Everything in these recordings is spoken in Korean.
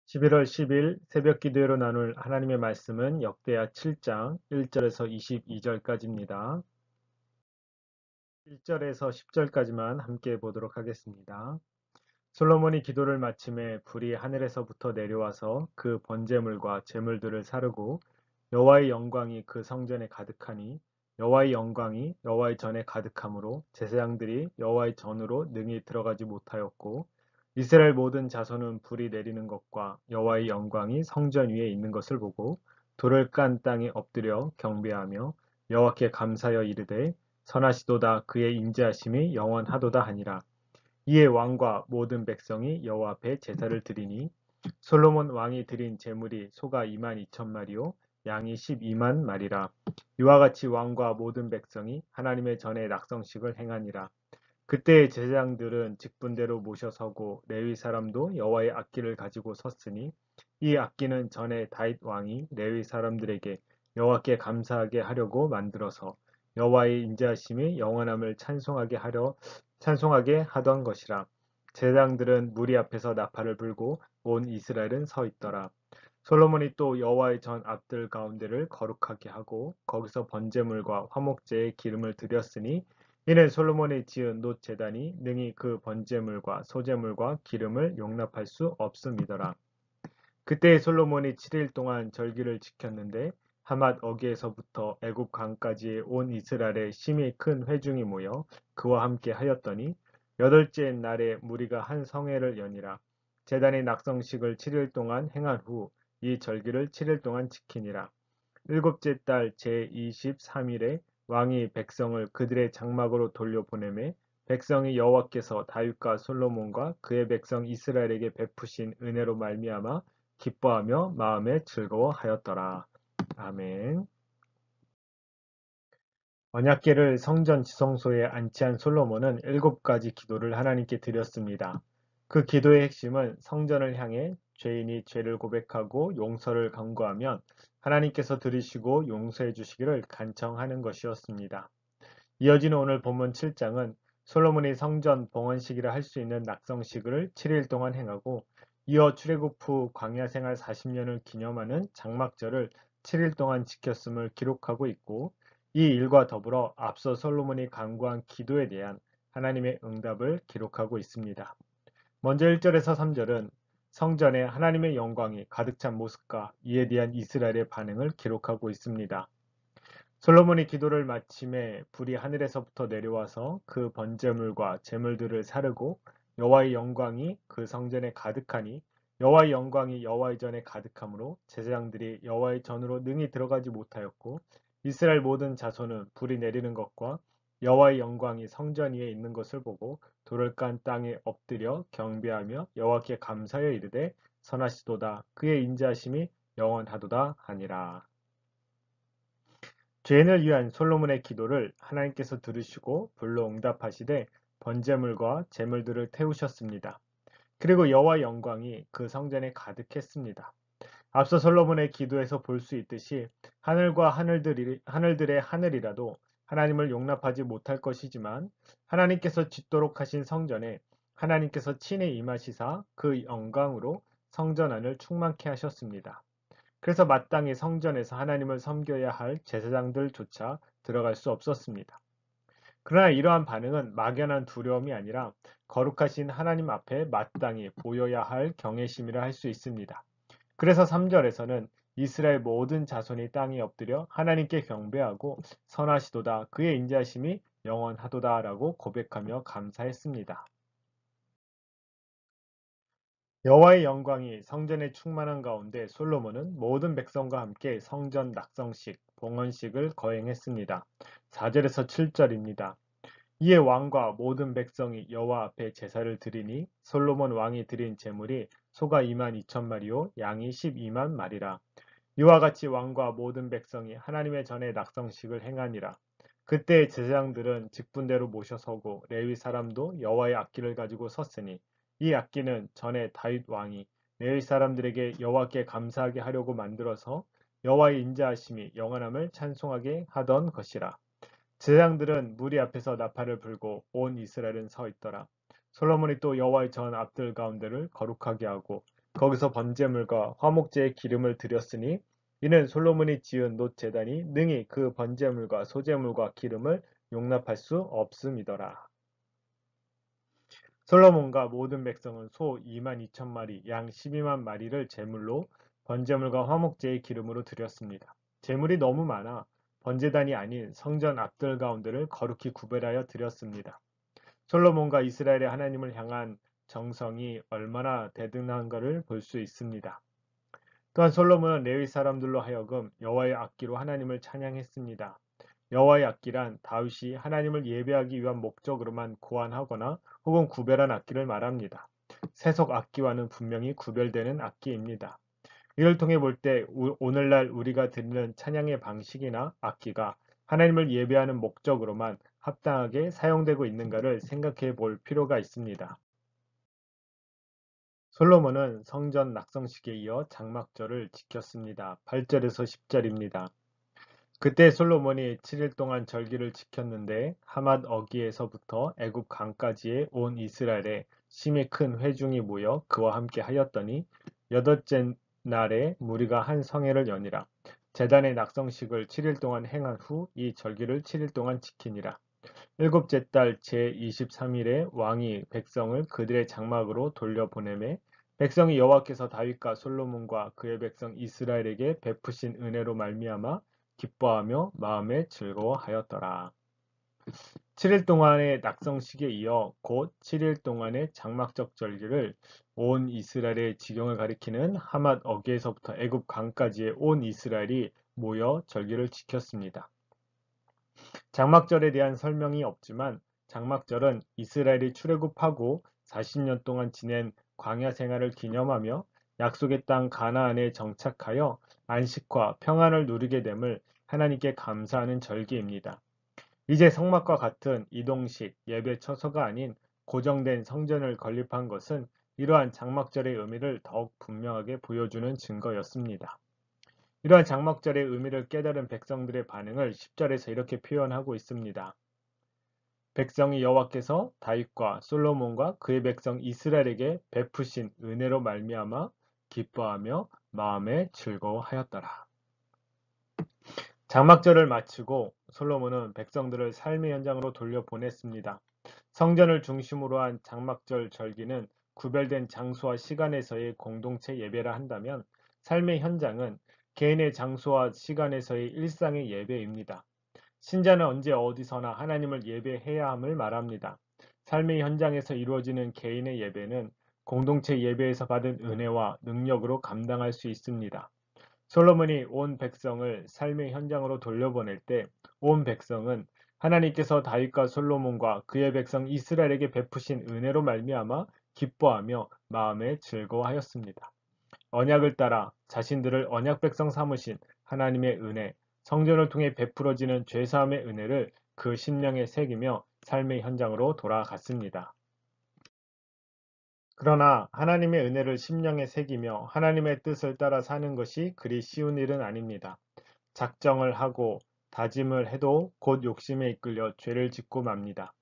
11월 10일 새벽 기도회로 나눌 하나님의 말씀은 역대하 7장 1절에서 22절까지입니다. 1절에서 10절까지만 함께 보도록 하겠습니다. 솔로몬이 기도를 마침에 불이 하늘에서부터 내려와서 그 번제물과 제물들을 사르고 여호와의 영광이 그 성전에 가득하니 여호와의 영광이 여호와의 전에 가득하므로 제사장들이 여호와의 전으로 능히 들어가지 못하였고 이스라엘 모든 자손은 불이 내리는 것과 여호와의 영광이 성전 위에 있는 것을 보고 돌을 깐 땅에 엎드려 경배하며 여호와께 감사하여 이르되 선하시도다 그의 인자하심이 영원하도다 하니라. 이에 왕과 모든 백성이 여호와 앞에 제사를 드리니 솔로몬 왕이 드린 제물이 소가 2만 2천 마리요 양이 12만 마리라. 이와 같이 왕과 모든 백성이 하나님의 전에 낙성식을 행하니라. 그때 제사장들은 직분대로 모셔서고 레위 사람도 여호와의 악기를 가지고 섰으니 이 악기는 전에 다윗 왕이 레위 사람들에게 여호와께 감사하게 하려고 만들어서 여호와의 인자하심이 영원함을 찬송하게 하던 것이라. 제사장들은 무리 앞에서 나팔을 불고 온 이스라엘은 서 있더라. 솔로몬이 또 여호와의 전 앞들 가운데를 거룩하게 하고 거기서 번제물과 화목제의 기름을 드렸으니 이는 솔로몬이 지은 놋 제단이 능히 그 번제물과 소제물과 기름을 용납할 수 없음이더라. 그때 솔로몬이 7일 동안 절기를 지켰는데 하맛 어귀에서부터 애굽 강까지 온 이스라엘의 심히 큰 회중이 모여 그와 함께 하였더니 여덟째 날에 무리가 한 성회를 여니라. 제단의 낙성식을 7일 동안 행한 후 이 절기를 7일 동안 지키니라. 일곱째 달 제23일에 왕이 백성을 그들의 장막으로 돌려보내매 백성이 여호와께서 다윗과 솔로몬과 그의 백성 이스라엘에게 베푸신 은혜로 말미암아 기뻐하며 마음에 즐거워하였더라. 아멘. 언약궤를 성전 지성소에 안치한 솔로몬은 7가지 기도를 하나님께 드렸습니다. 그 기도의 핵심은 성전을 향해 죄인이 죄를 고백하고 용서를 간구하면 하나님께서 들으시고 용서해 주시기를 간청하는 것이었습니다. 이어지는 오늘 본문 7장은 솔로몬이 성전 봉헌식이라 할 수 있는 낙성식을 7일 동안 행하고 이어 출애굽 후 광야 생활 40년을 기념하는 장막절을 7일 동안 지켰음을 기록하고 있고 이 일과 더불어 앞서 솔로몬이 간구한 기도에 대한 하나님의 응답을 기록하고 있습니다. 먼저 1절에서 3절은 성전에 하나님의 영광이 가득 찬 모습과 이에 대한 이스라엘의 반응을 기록하고 있습니다. 솔로몬이 기도를 마침에 불이 하늘에서부터 내려와서 그 번제물과 제물들을 사르고 여호와의 영광이 그 성전에 가득하니 여호와의 영광이 여호와의 전에 가득하므로 제사장들이 여호와의 전으로 능히 들어가지 못하였고 이스라엘 모든 자손은 불이 내리는 것과 여호와의 영광이 성전 위에 있는 것을 보고 돌을 깐 땅에 엎드려 경배하며 여호와께 감사하여 이르되 선하시도다 그의 인자하심이 영원하도다 하니라. 죄인을 위한 솔로몬의 기도를 하나님께서 들으시고 불로 응답하시되 번제물과 제물들을 태우셨습니다. 그리고 여호와의 영광이 그 성전에 가득했습니다. 앞서 솔로몬의 기도에서 볼 수 있듯이 하늘과 하늘들의 하늘이라도 하나님을 용납하지 못할 것이지만 하나님께서 짓도록 하신 성전에 하나님께서 친히 임하시사 그 영광으로 성전 안을 충만케 하셨습니다. 그래서 마땅히 성전에서 하나님을 섬겨야 할 제사장들조차 들어갈 수 없었습니다. 그러나 이러한 반응은 막연한 두려움이 아니라 거룩하신 하나님 앞에 마땅히 보여야 할 경외심이라 할 수 있습니다. 그래서 3절에서는 이스라엘 모든 자손이 땅에 엎드려 하나님께 경배하고 선하시도다 그의 인자하심이 영원하도다 라고 고백하며 감사했습니다. 여호와의 영광이 성전에 충만한 가운데 솔로몬은 모든 백성과 함께 성전 낙성식, 봉헌식을 거행했습니다. 4절에서 7절입니다. 이에 왕과 모든 백성이 여호와 앞에 제사를 드리니 솔로몬 왕이 드린 제물이 소가 2만 2천 마리요 양이 12만 마리라. 이와 같이 왕과 모든 백성이 하나님의 전에 낙성식을 행하니라. 그때 제사장들은 직분대로 모셔서고 레위 사람도 여호와의 악기를 가지고 섰으니 이 악기는 전에 다윗 왕이 레위 사람들에게 여호와께 감사하게 하려고 만들어서 여호와의 인자하심이 영원함을 찬송하게 하던 것이라. 제사장들은 무리 앞에서 나팔을 불고 온 이스라엘은 서 있더라. 솔로몬이 또 여호와의 전 앞들 가운데를 거룩하게 하고 거기서 번제물과 화목제의 기름을 드렸으니 이는 솔로몬이 지은 놋 제단이 능히 그 번제물과 소제물과 기름을 용납할 수 없음이더라. 솔로몬과 모든 백성은 소 2만 2천 마리, 양 12만 마리를 제물로 번제물과 화목제의 기름으로 드렸습니다. 제물이 너무 많아 번제단이 아닌 성전 앞들 가운데를 거룩히 구별하여 드렸습니다. 솔로몬과 이스라엘의 하나님을 향한 정성이 얼마나 대등한가를 볼 수 있습니다. 또한 솔로몬은 레위 사람들로 하여금 여호와의 악기로 하나님을 찬양했습니다. 여호와의 악기란 다윗이 하나님을 예배하기 위한 목적으로만 고안하거나 혹은 구별한 악기를 말합니다. 세속 악기와는 분명히 구별되는 악기입니다. 이를 통해 볼 때 오늘날 우리가 드리는 찬양의 방식이나 악기가 하나님을 예배하는 목적으로만 합당하게 사용되고 있는가를 생각해 볼 필요가 있습니다. 솔로몬은 성전 낙성식에 이어 장막절을 지켰습니다. 8절에서 10절입니다. 그때 솔로몬이 7일 동안 절기를 지켰는데 하맛 어기에서부터 애굽 강까지의 온 이스라엘에 심히 큰 회중이 모여 그와 함께 하였더니 여덟째 날에 무리가 한 성회를 여니라. 제단의 낙성식을 7일 동안 행한 후 이 절기를 7일 동안 지키니라. 일곱째 달 제23일에 왕이 백성을 그들의 장막으로 돌려보내매 백성이 여호와께서 다윗과 솔로몬과 그의 백성 이스라엘에게 베푸신 은혜로 말미암아 기뻐하며 마음에 즐거워하였더라. 7일 동안의 낙성식에 이어 곧 7일 동안의 장막적 절기를 온 이스라엘의 지경을 가리키는 하맛 어귀에서부터 애굽 강까지의 온 이스라엘이 모여 절기를 지켰습니다. 장막절에 대한 설명이 없지만 장막절은 이스라엘이 출애굽하고 40년 동안 지낸 광야 생활을 기념하며 약속의 땅 가나안에 정착하여 안식과 평안을 누리게 됨을 하나님께 감사하는 절기입니다. 이제 성막과 같은 이동식 예배 처소가 아닌 고정된 성전을 건립한 것은 이러한 장막절의 의미를 더욱 분명하게 보여주는 증거였습니다. 이러한 장막절의 의미를 깨달은 백성들의 반응을 10절에서 이렇게 표현하고 있습니다. 백성이 여호와께서 다윗과 솔로몬과 그의 백성 이스라엘에게 베푸신 은혜로 말미암아 기뻐하며 마음에 즐거워하였더라. 장막절을 마치고 솔로몬은 백성들을 삶의 현장으로 돌려보냈습니다. 성전을 중심으로 한 장막절 절기는 구별된 장소와 시간에서의 공동체 예배라 한다면 삶의 현장은 개인의 장소와 시간에서의 일상의 예배입니다. 신자는 언제 어디서나 하나님을 예배해야 함을 말합니다. 삶의 현장에서 이루어지는 개인의 예배는 공동체 예배에서 받은 은혜와 능력으로 감당할 수 있습니다. 솔로몬이 온 백성을 삶의 현장으로 돌려보낼 때 온 백성은 하나님께서 다윗과 솔로몬과 그의 백성 이스라엘에게 베푸신 은혜로 말미암아 기뻐하며 마음에 즐거워하였습니다. 언약을 따라 자신들을 언약 백성 삼으신 하나님의 은혜, 성전을 통해 베풀어지는 죄사함의 은혜를 그 심령에 새기며 삶의 현장으로 돌아갔습니다. 그러나 하나님의 은혜를 심령에 새기며 하나님의 뜻을 따라 사는 것이 그리 쉬운 일은 아닙니다. 작정을 하고 다짐을 해도 곧 욕심에 이끌려 죄를 짓고 맙니다.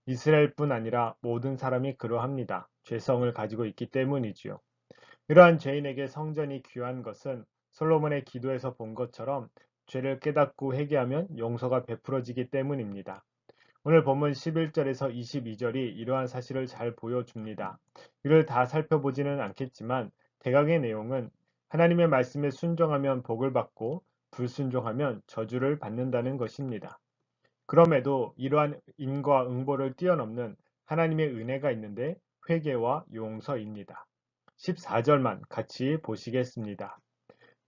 이스라엘뿐 아니라 모든 사람이 그러합니다. 죄성을 가지고 있기 때문이지요. 이러한 죄인에게 성전이 귀한 것은 솔로몬의 기도에서 본 것처럼 죄를 깨닫고 회개하면 용서가 베풀어지기 때문입니다. 오늘 본문 11절에서 22절이 이러한 사실을 잘 보여줍니다. 이를 다 살펴보지는 않겠지만 대강의 내용은 하나님의 말씀에 순종하면 복을 받고 불순종하면 저주를 받는다는 것입니다. 그럼에도 이러한 인과 응보를 뛰어넘는 하나님의 은혜가 있는데 회개와 용서입니다. 14절만 같이 보시겠습니다.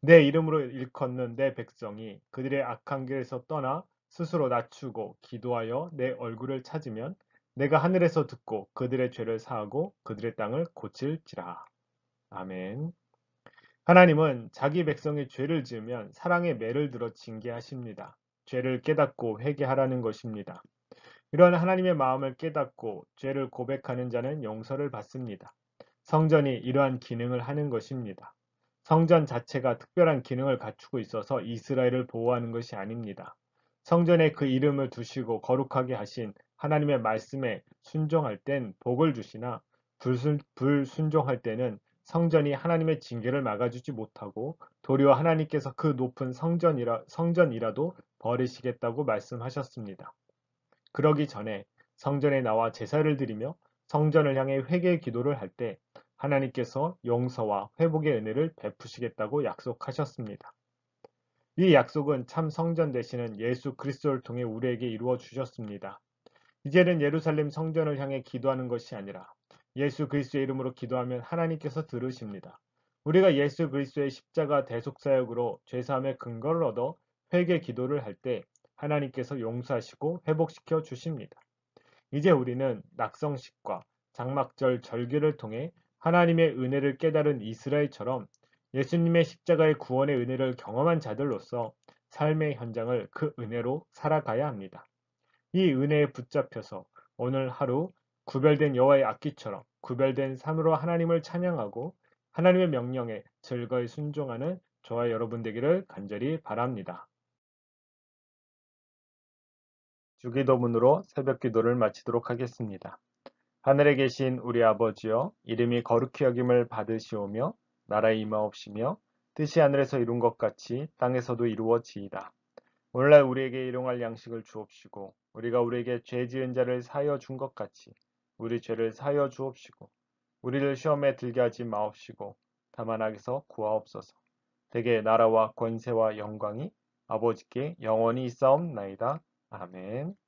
내 이름으로 일컫는 내 백성이 그들의 악한 길에서 떠나 스스로 낮추고 기도하여 내 얼굴을 찾으면 내가 하늘에서 듣고 그들의 죄를 사하고 그들의 땅을 고칠지라. 아멘. 하나님은 자기 백성이 죄를 지으면 사랑의 매를 들어 징계하십니다. 죄를 깨닫고 회개하라는 것입니다. 이러한 하나님의 마음을 깨닫고 죄를 고백하는 자는 용서를 받습니다. 성전이 이러한 기능을 하는 것입니다. 성전 자체가 특별한 기능을 갖추고 있어서 이스라엘을 보호하는 것이 아닙니다. 성전에 그 이름을 두시고 거룩하게 하신 하나님의 말씀에 순종할 땐 복을 주시나 불순종할 때는 성전이 하나님의 징계를 막아주지 못하고 도리어 하나님께서 그 높은 성전이라도 버리시겠다고 말씀하셨습니다. 그러기 전에 성전에 나와 제사를 드리며 성전을 향해 회개 기도를 할 때 하나님께서 용서와 회복의 은혜를 베푸시겠다고 약속하셨습니다. 이 약속은 참 성전 되시는 예수 그리스도를 통해 우리에게 이루어 주셨습니다. 이제는 예루살렘 성전을 향해 기도하는 것이 아니라 예수 그리스도의 이름으로 기도하면 하나님께서 들으십니다. 우리가 예수 그리스도의 십자가 대속사역으로 죄사함의 근거를 얻어 회개 기도를 할 때 하나님께서 용서하시고 회복시켜 주십니다. 이제 우리는 낙성식과 장막절 절기를 통해 하나님의 은혜를 깨달은 이스라엘처럼 예수님의 십자가의 구원의 은혜를 경험한 자들로서 삶의 현장을 그 은혜로 살아가야 합니다. 이 은혜에 붙잡혀서 오늘 하루 구별된 여호와의 악기처럼 구별된 삶으로 하나님을 찬양하고 하나님의 명령에 즐거이 순종하는 저와 여러분 되기를 간절히 바랍니다. 주기도문으로 새벽 기도를 마치도록 하겠습니다. 하늘에 계신 우리 아버지여, 이름이 거룩히 여김을 받으시오며 나라의 임하옵시며 뜻이 하늘에서 이룬 것 같이 땅에서도 이루어지이다. 오늘날 우리에게 일용할 양식을 주옵시고 우리가 우리에게 죄 지은 자를 사하여 준 것 같이 우리 죄를 사하여 주옵시고 우리를 시험에 들게 하지 마옵시고 다만 악에서 구하옵소서. 대개 나라와 권세와 영광이 아버지께 영원히 있사옵나이다. 아멘.